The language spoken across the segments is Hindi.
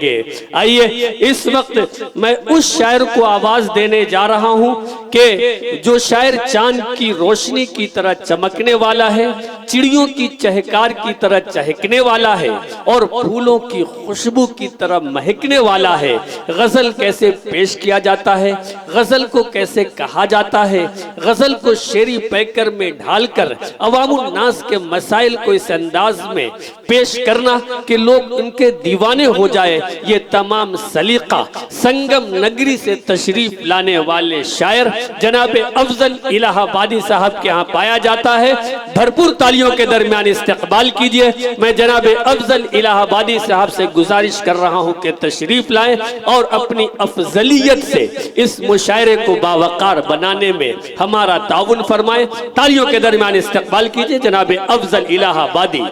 करेंगे। आइए इस वक्त मैं उस शायर को आवाज देने जा रहा हूं कि जो शायर चांद की रोशनी की तरह चमकने वाला है, चिड़ियों की चहकार की तरह चहकने वाला है और फूलों की खुशबू की तरह महकने वाला है। गजल कैसे पेश किया जाता है, गजल को कैसे कहा जाता है, गजल को शेरी पैकर में ढालकर अवामुन नास के मसाइल को इस अंदाज में पेश करना कि लोग उनके दीवाने हो जाए, ये तमाम सलीका संगम नगरी से तशरीफ लाने वाले शायर जनाब अफजल इलाहाबादी साहब के यहाँ पाया जाता है। भरपूर तालियों के दरमियान इस्तकबाल कीजिए। मैं जनाब अफजल इलाहाबादी साहब से गुजारिश कर रहा हूँ कि तशरीफ लाएं और अपनी अफजलियत से इस मुशायरे को बावकार बनाने में हमारा ताउन फरमाए। तालियों के दरमियान इस्तकबाल कीजिए जनाब अफजल इलाहाबादी।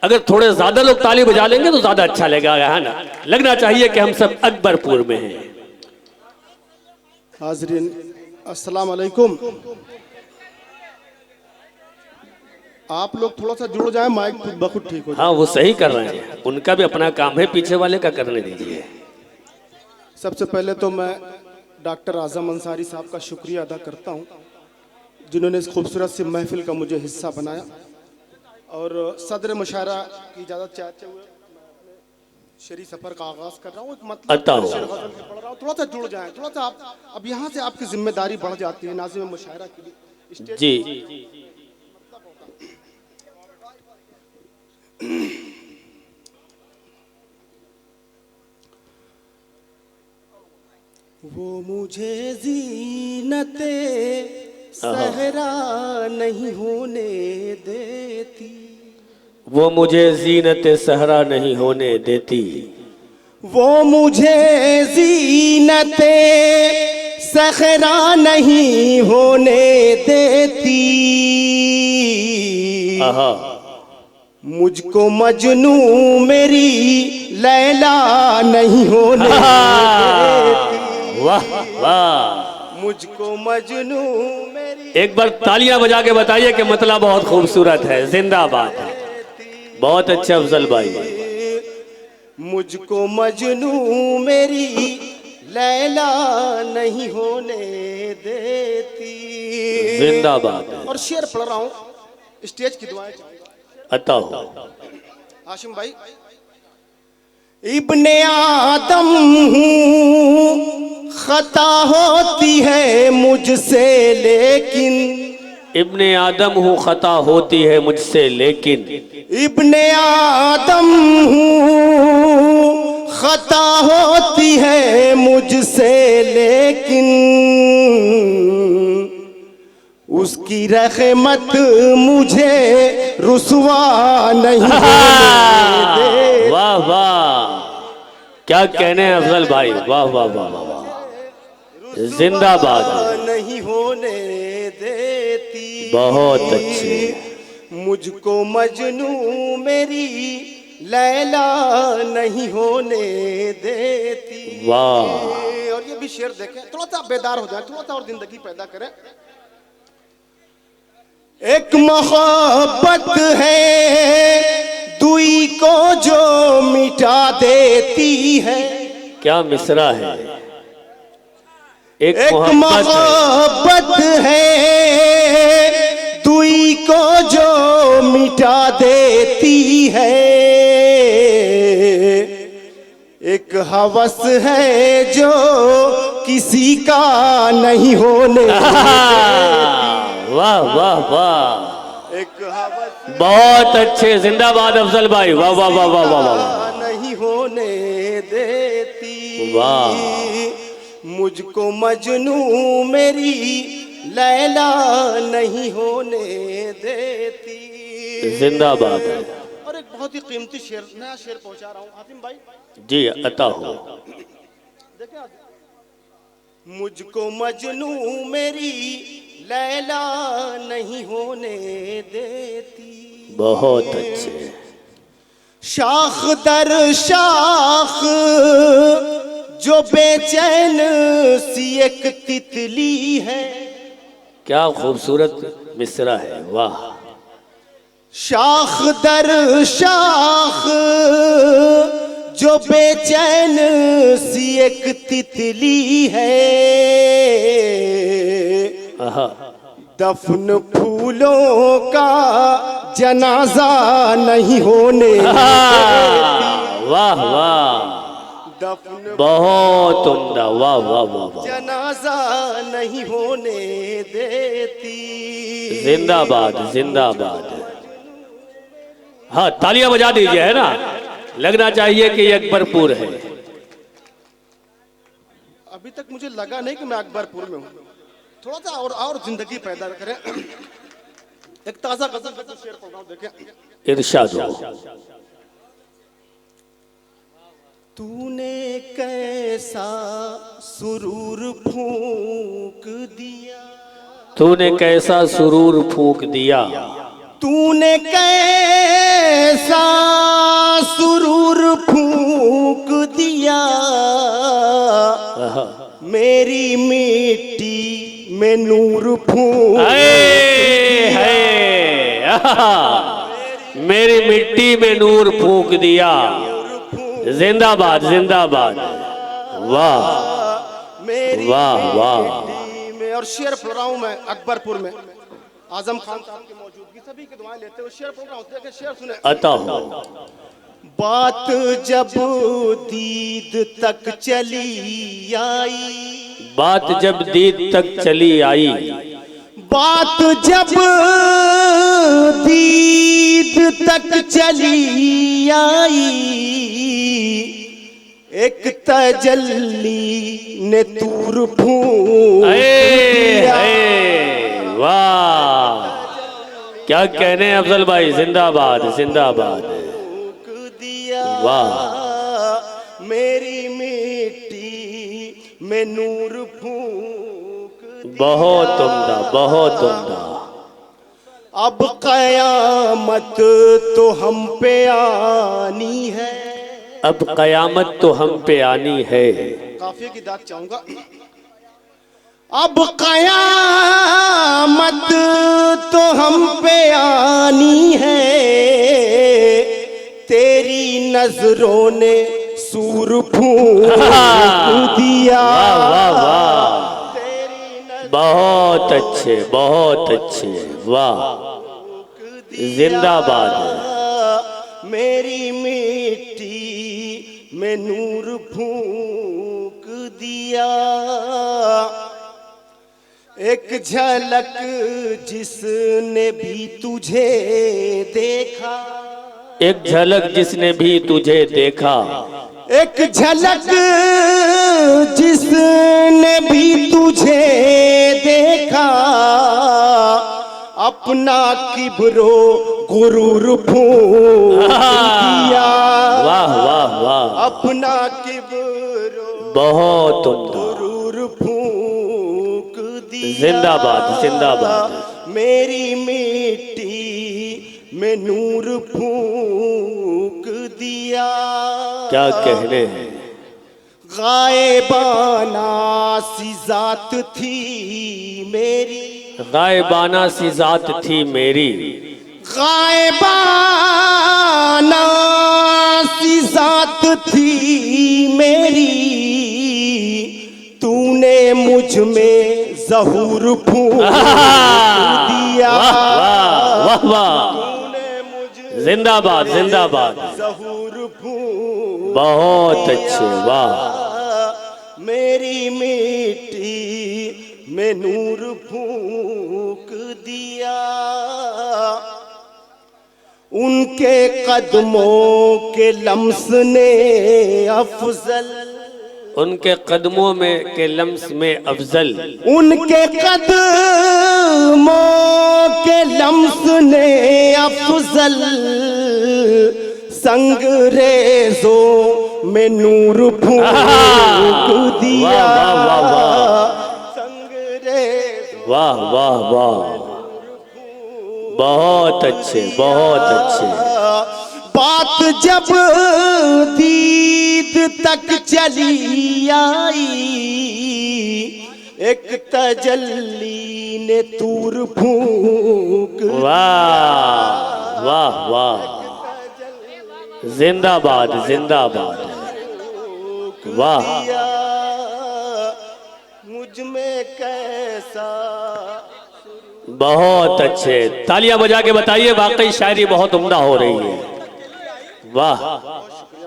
अगर थोड़े ज्यादा लोग ताली बजा लेंगे तो ज्यादा अच्छा लगेगा, है ना? लगना चाहिए कि हम सब अकबरपुर में हैं। हाज़रीन अस्सलाम वालेकुम। आप लोग थोड़ा सा जुड़ जाए, माइक खुद ब खुद ठीक हो जाए। हाँ वो सही कर रहे हैं, उनका भी अपना काम है, पीछे वाले का करने दीजिए। सबसे पहले तो मैं डॉक्टर आज़म अंसारी साहब का शुक्रिया अदा करता हूँ जिन्होंने इस खूबसूरत सी महफिल का मुझे हिस्सा बनाया। और सदर मुशायरा की इजाज़त चाहते हुए मैं अपने शेरी सफ़र का आगाज़ कर रहा हूँ। एक मतलब शेर गज़ल से पढ़ रहा हूँ, थोड़ा सा जुड़ जाए, थोड़ा सा आप अब यहाँ से आपकी जिम्मेदारी बढ़ जाती है नाज़िम मुशायरा के लिए। जी वो मुझे ज़ीनते सहरा नहीं होने देती, वो मुझे ज़ीनत सहरा नहीं होने देती, वो मुझे ज़ीनते सहरा नहीं होने देती, मुझको मजनू मेरी लैला नहीं होने देती। वाह वाह, मुझको मजनू मेरी। एक बार तालियां बजा के बताइए कि मतलब बहुत खूबसूरत है। जिंदाबाद, बहुत अच्छा अफजल भाई। मुझको मजनू मेरी लैला नहीं होने देती। जिंदाबाद। और शेर पढ़ रहा हूँ, स्टेज की दुआएं अता हो। हाशिम भाई, इब्ने आदम हूँ खता होती है मुझसे लेकिन, इब्ने आदम हूँ खता होती है मुझसे लेकिन, इब्ने आदम हूँ खता होती है मुझसे लेकिन, उसकी रहमत मुझे रुसवा नहीं दे। वाह वाह, क्या कहने हैं अफजल भाई, वाह वाह वाह वाह, जिंदाबाद, नहीं होने देती। बहुत अच्छे। मुझको मजनू मेरी लैला नहीं होने देती। वाह। और ये भी शेर देखें, थोड़ा सा बेदार हो जाए, थोड़ा सा और जिंदगी पैदा करें। एक मोहब्बत है दुई को जो मिटा देती है। क्या मिसरा है। एक मोहब्बत है दुई को जो मिटा देती है। एक हवस है जो किसी का नहीं होने। वाह वाह वाह, एक हवस बहुत अच्छे, जिंदाबाद अफजल भाई, वाह वाह वाह वाह वाह वाह, नहीं होने देती। वाह। मुझको मजनू मेरी लैला नहीं होने देती। जिंदाबाद। और एक बहुत ही कीमती शेर, नया शेर पहुंचा रहा हूँ हातिम भाई। जी अता हो। देखिए, मुझको मजनू मेरी लैला नहीं होने देती। बहुत अच्छे। शाख दर शाख जो बेचैन सी एक तितली है। क्या खूबसूरत मिसरा है, वाह। शाख दर शाख जो बेचैन सी एक तितली है, दफन फूलों का जनाजा नहीं होने, वाह वाह, दफन बहुत उम्दा, वाह वाह वाह वाह, जनाजा नहीं होने देती। जिंदाबाद जिंदाबाद। हाँ, तालियां बजा दीजिए, है ना, लगना चाहिए कि ये अकबरपुर है। अभी तक मुझे लगा नहीं कि मैं अकबरपुर में हूँ। थोड़ा सा और जिंदगी पैदा करें। एक ताजा गजल का शेर पढ़ रहा हूं, देखें। इरशाद हो। तूने कैसा सुरूर फूंक दिया, तूने कैसा सुरूर फूंक दिया, तूने कैसा सुरूर फूंक दिया, मेरी मिट्टी में नूर फूंक दिया, मेरी मिट्टी में नूर फूंक दिया। जिंदाबाद जिंदाबाद, वाह वाह वाह। मिट्टी में। और शेर पढ़ रहा हूं मैं अकबरपुर में, आजम खान साहब की मौजूदगी, सभी की दुआएं लेते हुए शेर पढ़ रहा हूं। देखिए शेर सुने। अता हो। बात जब दीद तक चली आई, बात जब दीद तक चली आई, बात जब दीद तक चली आई, एक तजल्ली ने तूर फूंक दिया। वाह, क्या कहने हैं अफजल भाई, जिंदाबाद जिंदाबाद, वाह। मेरी मिट्टी में नूर फूंक दिया। बहुत उम्दा बहुत उम्दा। अब कयामत तो हम पे आनी है, अब कयामत तो हम पे आनी है। काफिये की दाद चाहूंगा। अब कयामत तो हम पे आनी है, तेरी नजरों ने सूर फूंक दिया। वाह वाह वाह, बहुत अच्छे बहुत अच्छे, वाह, जिंदाबाद। मेरी मिट्टी में नूर फूंक दिया। एक झलक जिसने भी तुझे देखा, एक झलक जिसने भी तुझे देखा, एक झलक जिसने भी तुझे देखा, अपना किब्रो गुरूर फूंक दिया। वाह वाह वाह, अपना किब्रो बहुत उम्दा, गुरूर फूंक दिया। जिंदाबाद जिंदाबाद। मेरी मिट्टी में नूर फूंक दिया। क्या कहने हैं। गायबाना सी जात थी मेरी, गायबाना सी जात थी मेरी, गायबाना सी जात थी मेरी, तूने मुझ में ज़हूर फूंक दिया। वाह वाह, जिंदाबाद जिंदाबाद, ज़हूर फूंक बहुत अच्छे, वाह। मेरी मिट्टी में नूर फूंक दिया। उनके कदमों के लम्स ने अफजल, उनके कदमों में के लम्स में अफजल, उनके कदमों के लम्स ने अफजल, संगरेज़ों में नूर फूंक दिया। वाह वाह वाह, संगरेज़ों, वाह वाह वाह, बहुत अच्छे बहुत अच्छे। बात जब दीद तक चली आई, एक तजल्ली ने तूर फूंक। वाह वाह वाह, जिंदाबाद जिंदाबाद। वाह। दिया मुझ में कैसा। बहुत अच्छे, तालियां बजा के बताइए, वाकई शायरी बहुत उम्दा हो रही है। वाह,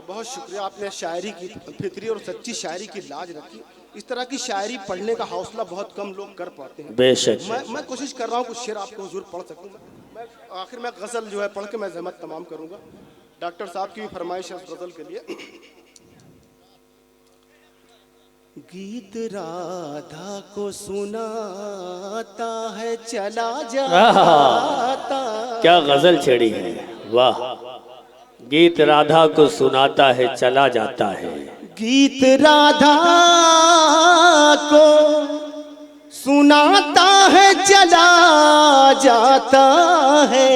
बहुत शुक्रिया, आपने शायरी की फितरी और सच्ची शायरी की लाज रखी। इस तरह की शायरी पढ़ने का हौसला बहुत कम लोग कर पाते हैं। बेशक। मैं कोशिश कर रहा हूँ कुछ शेर आपको हुजूर पढ़ सकूँ। मैं आखिर में गज़ल जो है पढ़ के मैं ज़हमत तमाम करूँगा। डॉक्टर साहब की भी फरमाइश है गज़ल के लिए। गीत राधा को सुनाता है चला जाता। क्या गजल छेड़ी है, वाह। गीत राधा को सुनाता है चला जाता है। गीत राधा को सुनाता है चला जाता है।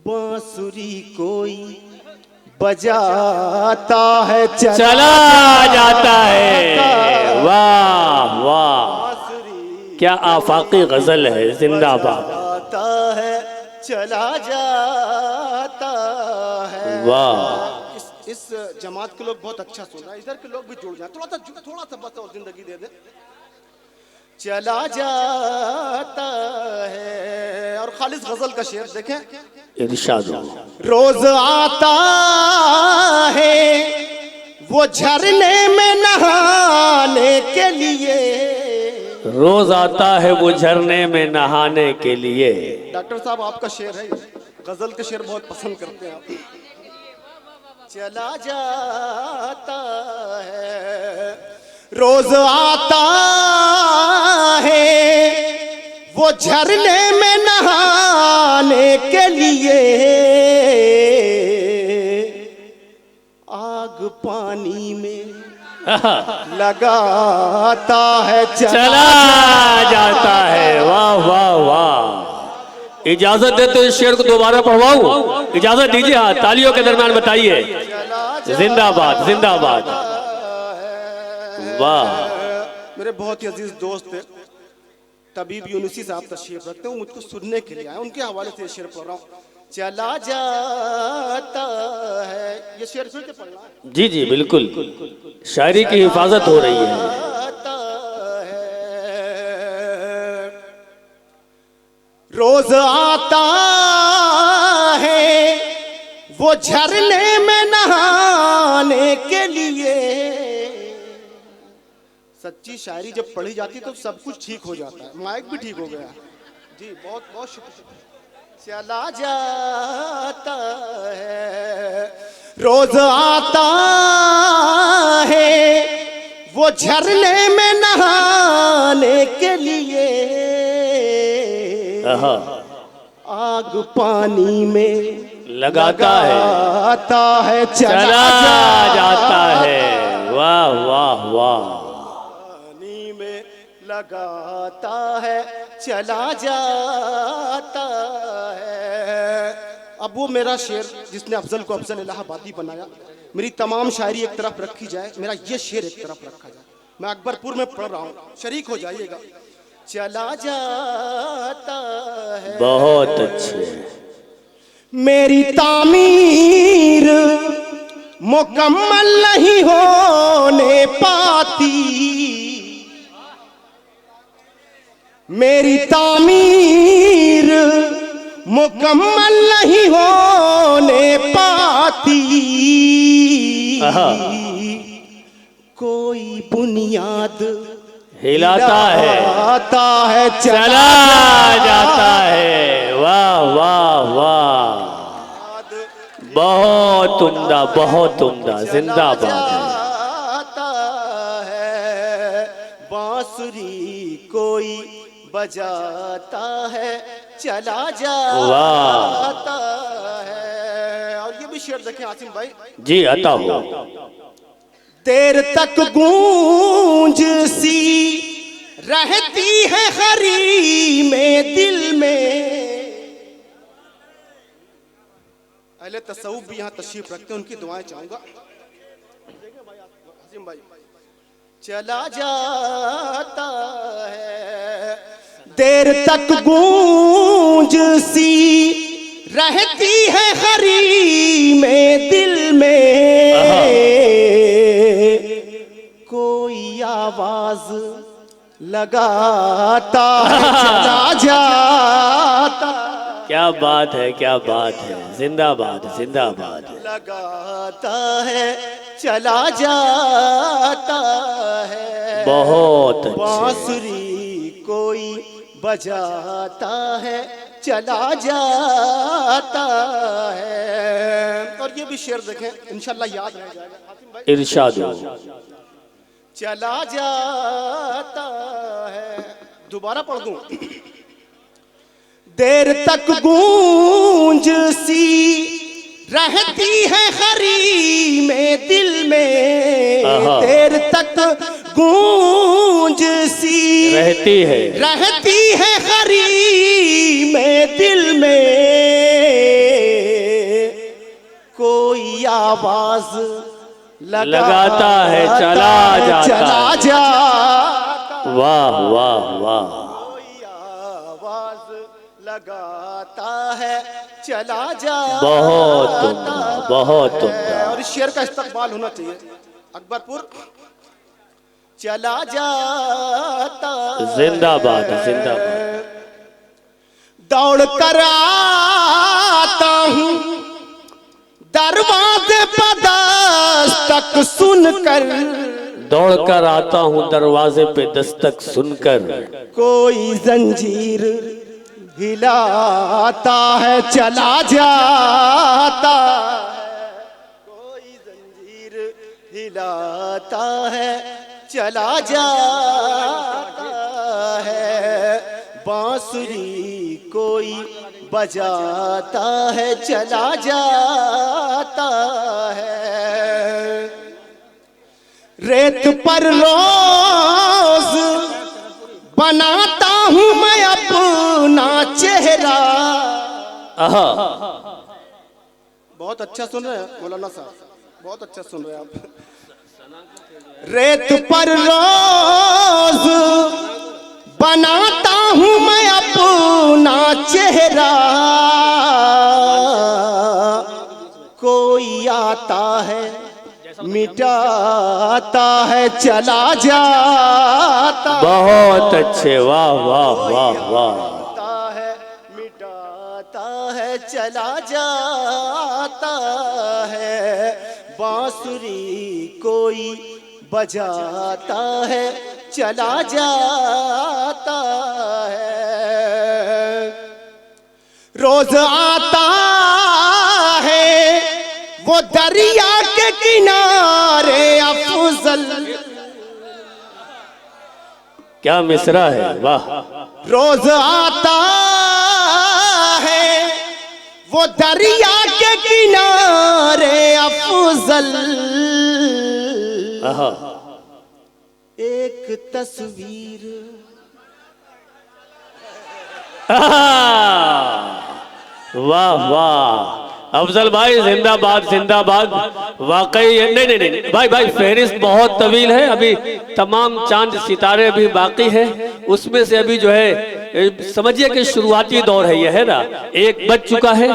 बांसुरी कोई बजाता है चला जाता है। वाह वाह, क्या आफाकी गजल है, जिंदाबाद। जाता है चला जाता है। वाह। इस जमात के लोग बहुत अच्छा सुन रहे हैं, इधर के लोग भी जुड़ जाए, थोड़ा सा बस और जिंदगी दे दे। चला जाता है। और खालिस गजल का शेर देखें, इरशाद। रोज आता है वो झरने में नहाने के लिए। रोज आता है वो झरने में नहाने के लिए। डॉक्टर साहब आपका शेर है, गजल के शेर बहुत पसंद करते हैं आप। चला जाता है, रोज आता है वो झरने में नहाने के लिए। आग पानी में लगाता है चला जाता है। वाह वाह वाह। इजाजत दे तो इस शेर को दोबारा पढ़वाऊं? इजाजत दीजिए। हाँ, तालियों के दरमियान बताइए। जिंदाबाद जिंदाबाद। वाह। मेरे बहुत ही अजीज दोस्त थे तबीब यूनुसी साहब तशरीफ रखते हैं, वो मुझको सुनने के लिए आए, उनके हवाले से शेर पढ़ रहा हूँ। चला जाता है, ये शेर फिर से पढ़ना है। जी जी बिल्कुल, शायरी की हिफाजत हो रही है। रोज आता है वो झरने में नहाने के लिए। सच्ची शायरी जब पढ़ी जाती तो सब कुछ ठीक हो जाता है, माइक भी ठीक हो गया जी। बहुत बहुत शुक्रिया। चला जाता है, रोज आता है वो झरने में नहाने के लिए। आग पानी में लगाता है चला जाता है। वाह वाह वाह। पानी में लगाता है चला जाता है। अब वो मेरा शेर जिसने अफजल को अफजल इलाहाबादी बनाया, मेरी तमाम शायरी एक तरफ रखी जाए, मेरा ये शेर एक तरफ रखा जाए। मैं अकबरपुर में पढ़ रहा हूँ, शरीक हो जाइएगा। चला जाता है। बहुत अच्छे। मेरी तामीर मुकम्मल नहीं होने पाती। मेरी तामीर मुकम्मल नहीं होने पाती। कोई बुनियाद हिलाता है चला जाता है। वाह वाह वाह। बहुत उम्दा बहुत उम्दा, जिंदाबाद है। बांसुरी कोई बजाता है चला जाता है। और ये भी शेर देखें आसिम भाई जी, अता हो। देर तक गूंज सी रहती है हरी में दिल में। अहले तसव्वुफ भी यहाँ तशरीफ रखते हैं, उनकी दुआएं चाहूंगा। हसीम भाई चला जाता है, देर तक गूंज सी रहती है हरी में दिल में कोई आवाज लगाता है चला जाता। क्या बात है, क्या बात है, जिंदाबाद जिंदाबाद। लगाता है चला जाता है, बहुत अच्छे। बांसुरी कोई बजाता है चला जाता है। और ये भी शेर देखें, इंशाल्लाह याद रह जाएगा हातिम भाई। इरशाद हो। चला जाता है, दोबारा पढ़ दूं। देर तक गूंज सी रहती है हरी में दिल में, देर तक गूंज सी रहती है हरी में दिल में कोई आवाज लगाता है चला जाता। वाह वाह वाह। कोई आवाज लगाता है चला जाता। बहुत उम्दा, बहुत उम्दा। और इस शेर का इस्तकबाल होना चाहिए। अकबरपुर चला जाता, जिंदाबाद जिंदाबाद। दौड़ कर आता हूँ दरवाजे पर दस्तक सुनकर, दौड़ कर आता हूँ दरवाजे पे दस्तक सुनकर, कोई जंजीर हिलाता है चला जाता है, कोई जंजीर हिलाता है चला जाता है, बांसुरी कोई बजाता है चला जाता है। रेत पर रोज बनाता हूँ मैं अपना चेहरा। आहा। बहुत अच्छा सुन रहे हैं मौलाना साहब, बहुत अच्छा सुन रहे हैं आप। रेत पर रोज बनाता हूँ मैं अपना चेहरा, कोई आता है मिटाता है चला जाता। बहुत अच्छे, वाह वाह वाह वाह। है मिटाता है चला जाता है, बांसुरी कोई बजाता है चला जाता है। रोज आता है वो दरिया के किनारे अफजल, क्या मिसरा है, वाह। रोज आता है वो दरिया के किनारे अफजल, आहा। एक तस्वीर वाह वाह। अफजल भाई जिंदाबाद जिंदाबाद। वाकई नहीं नहीं नहीं भाई भाई, फहरिस्त बहुत तवील है, अभी तमाम चांद सितारे भी बाकी है, उसमें से अभी जो है समझिए कि शुरुआती दौर है, ये है ना, एक बज चुका है।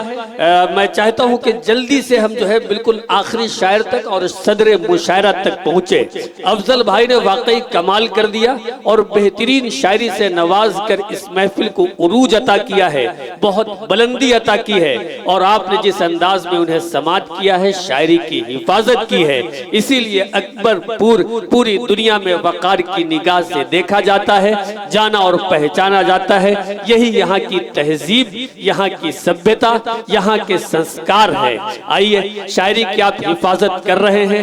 मैं चाहता हूं कि जल्दी से हम जो है बिल्कुल आखिरी शायर तक और सदर मुशायरा तक पहुंचे। अफजल भाई ने वाकई कमाल कर दिया और बेहतरीन शायरी से नवाज कर इस महफिल को उरूज अता किया है, बहुत बुलंदी अता की है, और आपने जिस अंदाज में उन्हें समात किया है, शायरी की हिफाजत की है, इसीलिए अकबरपुर पूरी दुनिया में वकार की निगाह से देखा जाता है, जाना और पहचाना जाता है। यही यहाँ की तहजीब, यहाँ की सभ्यता, यहाँ के संस्कार है। आइए, शायरी की आप हिफाजत कर रहे हैं।